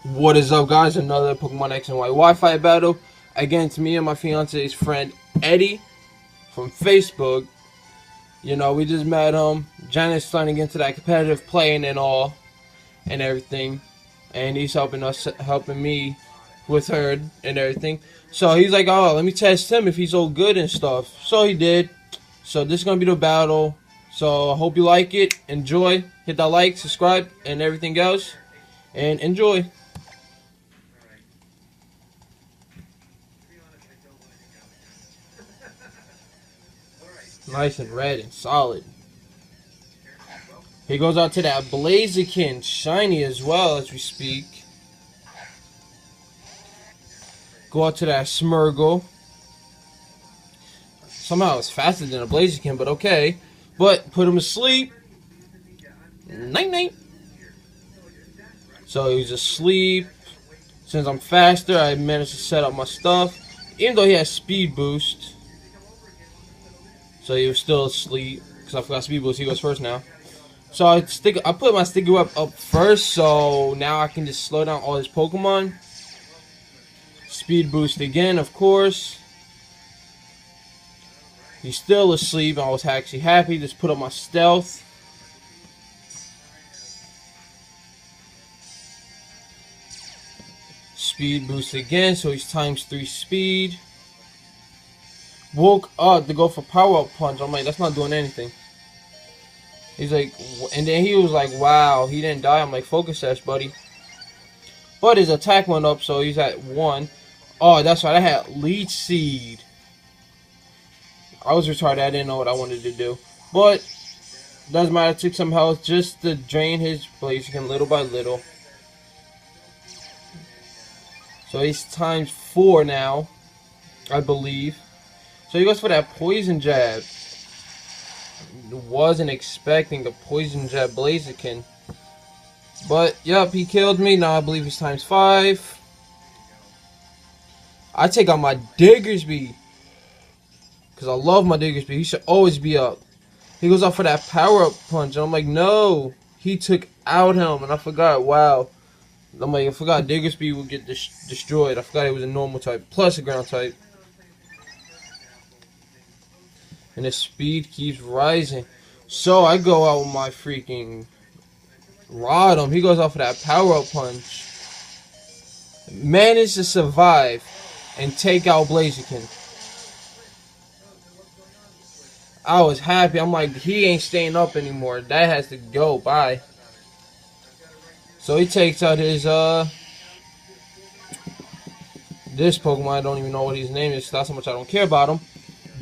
What is up, guys? Another Pokemon X and Y Wi-Fi battle against me and my fiance's friend Eddie from Facebook. You know, we just met him. Janet's starting to get into that competitive playing and all and everything, and he's helping me with her and everything. So he's like, "Oh, let me test him if he's all good and stuff." So he did. So this is gonna be the battle. So I hope you like it. Enjoy. Hit that like, subscribe, and everything else, and enjoy. Nice and red and solid. He goes out to that Blaziken, shiny as well as we speak. Go out to that Smurgle. Somehow it's faster than a Blaziken, but okay. But put him to sleep. Night night. So he's asleep. Since I'm faster, I managed to set up my stuff. Even though he has speed boost. So he was still asleep. Because I forgot speed boost, he goes first now. So I put my sticky web up first, so now I can just slow down all his Pokemon. Speed boost again, of course. He's still asleep. I was actually happy. Just put up my stealth. Speed boost again, so he's ×3 speed. Woke up to go for power up punch. I'm like, that's not doing anything. He's like, and then he was like, wow, he didn't die. I'm like, focus sash, buddy. But his attack went up, so he's at 1. Oh, that's right, I had Leech Seed. I was retarded, I didn't know what I wanted to do. But, doesn't matter, I took some health just to drain his Blaziken little by little. So he's ×4 now, I believe. So he goes for that Poison Jab. Wasn't expecting a Poison Jab Blaziken. But, yep, he killed me. Now I believe he's ×5. I take out my Diggersby. Because I love my Diggersby. He should always be up. He goes out for that power-up punch. And I'm like, no. He took out him. And I forgot, wow. I'm like, I forgot Diggersby would get destroyed. I forgot he was a normal type. Plus a ground type. And his speed keeps rising. So I go out with my freaking Rodham. He goes out for that power-up punch. Managed to survive and take out Blaziken. I was happy. I'm like, he ain't staying up anymore. That has to go. Bye. So he takes out his this Pokemon. I don't even know what his name is. That's how much I don't care about him.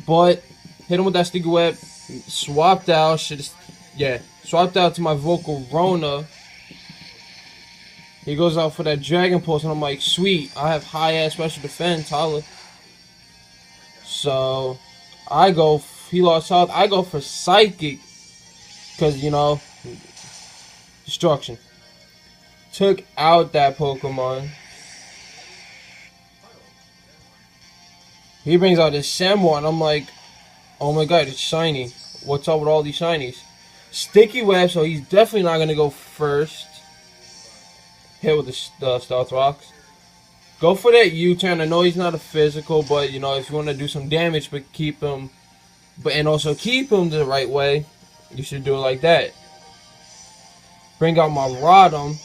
But hit him with that sticky web. Swapped out. Swapped out to my Vocal Rona. He goes out for that Dragon Pulse, and I'm like, sweet. I have high ass special defense. Holla. So I go. He lost health. I go for Psychic. Because, you know, destruction. Took out that Pokemon. He brings out his Samuel, and I'm like, oh my god, it's shiny. What's up with all these shinies? Sticky Web, so he's definitely not going to go first. Hit with the Stealth Rocks. Go for that U-turn. I know he's not a physical, but, you know, if you want to do some damage, but keep him... and also keep him the right way, you should do it like that. Bring out my Rodham.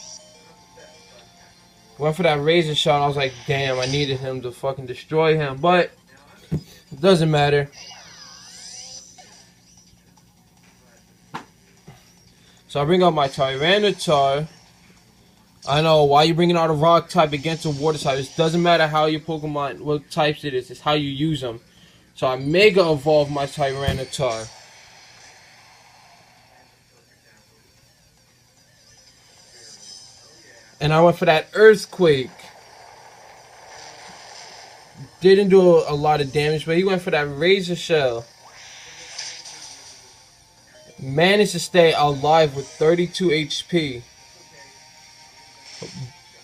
Went for that Razor Shot. I was like, damn, I needed him to fucking destroy him. But, it doesn't matter. So I bring out my Tyranitar. I know, why you bringing out a rock type against a water type? It doesn't matter how your Pokemon, what types it is. It's how you use them. So I Mega Evolve my Tyranitar. And I went for that Earthquake. Didn't do a lot of damage, but he went for that Razor Shell. Managed to stay alive with 32 HP.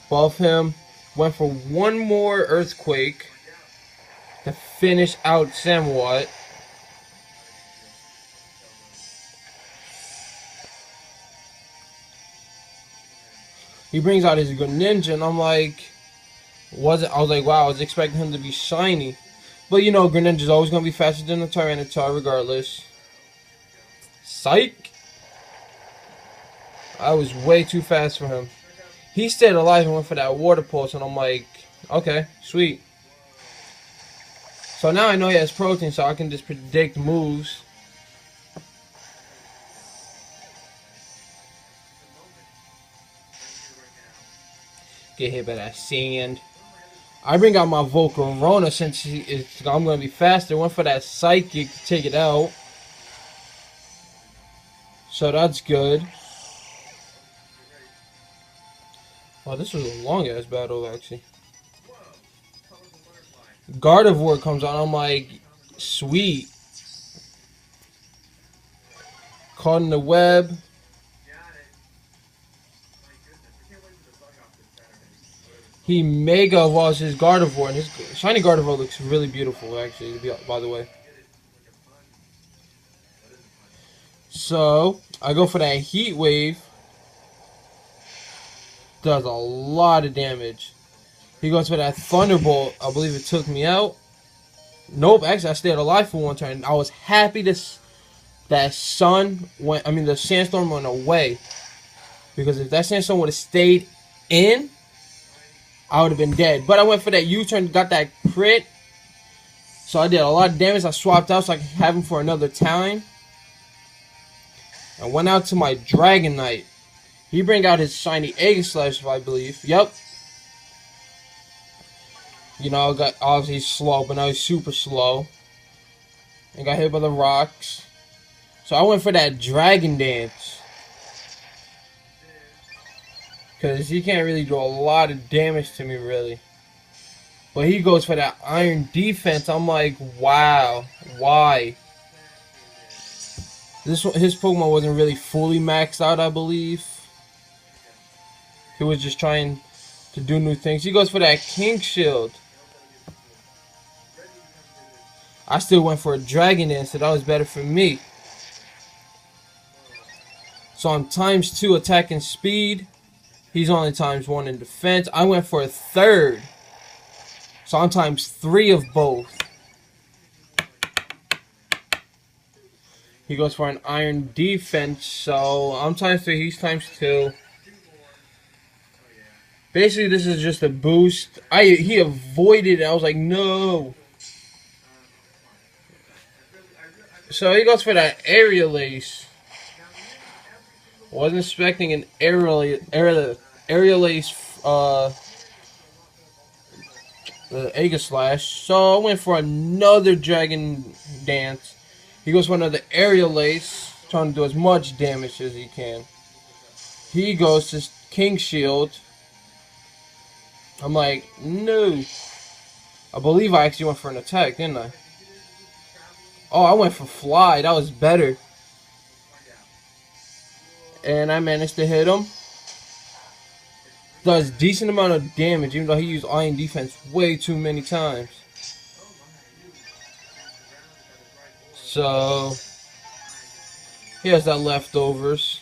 Buff him. Went for one more Earthquake to finish out Samwhat. He brings out his Greninja, and I'm like, I was like, wow, I was expecting him to be shiny. But you know, Greninja's always going to be faster than the Tyranitar regardless. Psych! I was way too fast for him. He stayed alive and went for that water pulse, and I'm like, okay, sweet. So now I know he has protein, so I can just predict moves. Get hit by that sand. I bring out my Volcarona since I'm going to be faster. Went for that Psychic to take it out. So that's good. Wow, this was a long-ass battle, actually. Gardevoir comes out. I'm like, sweet. Caught in the web. He mega evolves his Gardevoir, and his shiny Gardevoir looks really beautiful, actually, by the way. So, I go for that Heat Wave. Does a lot of damage. He goes for that Thunderbolt. I believe it took me out. Nope, actually, I stayed alive for one turn. I was happy that the sandstorm went away. Because if that sandstorm would have stayed in, I would have been dead. But I went for that U-turn, got that crit. So I did a lot of damage. I swapped out so I could have him for another time. I went out to my Dragonite. He bring out his shiny Aegislash, I believe. Yep. You know, obviously he's slow, but now he's super slow. And got hit by the rocks. So I went for that Dragon Dance. Because he can't really do a lot of damage to me, really. But he goes for that Iron Defense. I'm like, wow. Why? His Pokemon wasn't really fully maxed out, I believe. He was just trying to do new things. He goes for that King Shield. I still went for a Dragon Dance, so that was better for me. So I'm ×2 attack and speed. He's only ×1 in defense. I went for a third. So I'm ×3 of both. He goes for an Iron Defense, so I'm ×3, he's ×2. Basically, this is just a boost. He avoided it. I was like, no. So he goes for that Aerial Ace. Wasn't expecting an Aerial Ace, the Aegislash. So I went for another Dragon Dance. He goes for another Aerial Ace, trying to do as much damage as he can. He goes to King Shield. I'm like, no. I believe I actually went for an attack, didn't I? Oh, I went for Fly. That was better. And I managed to hit him. Does decent amount of damage, even though he used Iron Defense way too many times. So, he has that leftovers.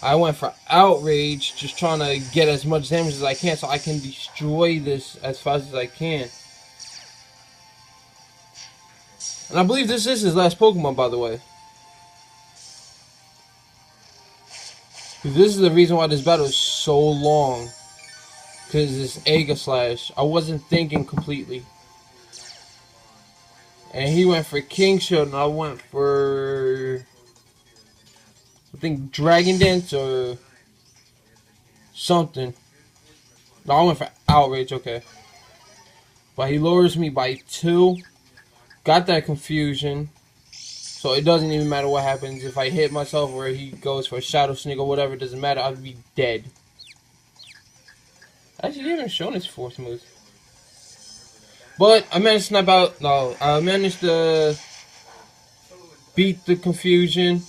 I went for Outrage, just trying to get as much damage as I can so I can destroy this as fast as I can. And I believe this is his last Pokemon, by the way. This is the reason why this battle is so long. Because it's Aegislash. I wasn't thinking completely. And he went for King Shield, and I went for, I think, Dragon Dance or something. No, I went for Outrage, okay. But he lowers me by 2. Got that confusion. So it doesn't even matter what happens. If I hit myself or he goes for a Shadow Sneak or whatever, it doesn't matter. I'll be dead. Actually, he hasn't shown his 4th move. But I managed to snap out. No, I managed to beat the confusion.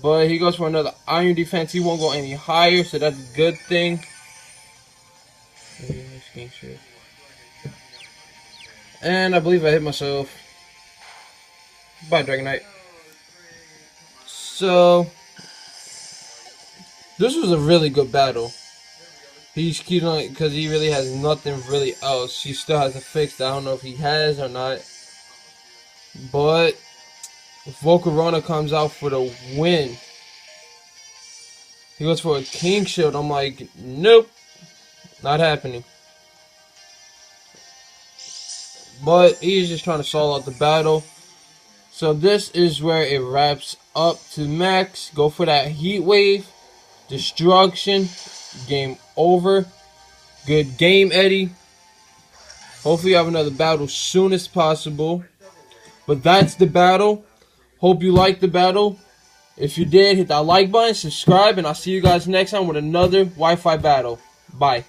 But he goes for another Iron Defense. He won't go any higher, so that's a good thing. And I believe I hit myself. Bye, Dragonite. So, This was a really good battle. He's keeping on because he really has nothing really else. He still has to fix that. I don't know if he has or not. But if Volcarona comes out for the win, he goes for a King Shield. I'm like, nope, not happening. But he's just trying to solve out the battle. So this is where it wraps up to max. Go for that heat wave. Destruction. Game over. Good game, Eddie. Hopefully you have another battle soon as possible. But that's the battle. Hope you liked the battle. If you did, hit that like button, subscribe, and I'll see you guys next time with another Wi-Fi battle. Bye.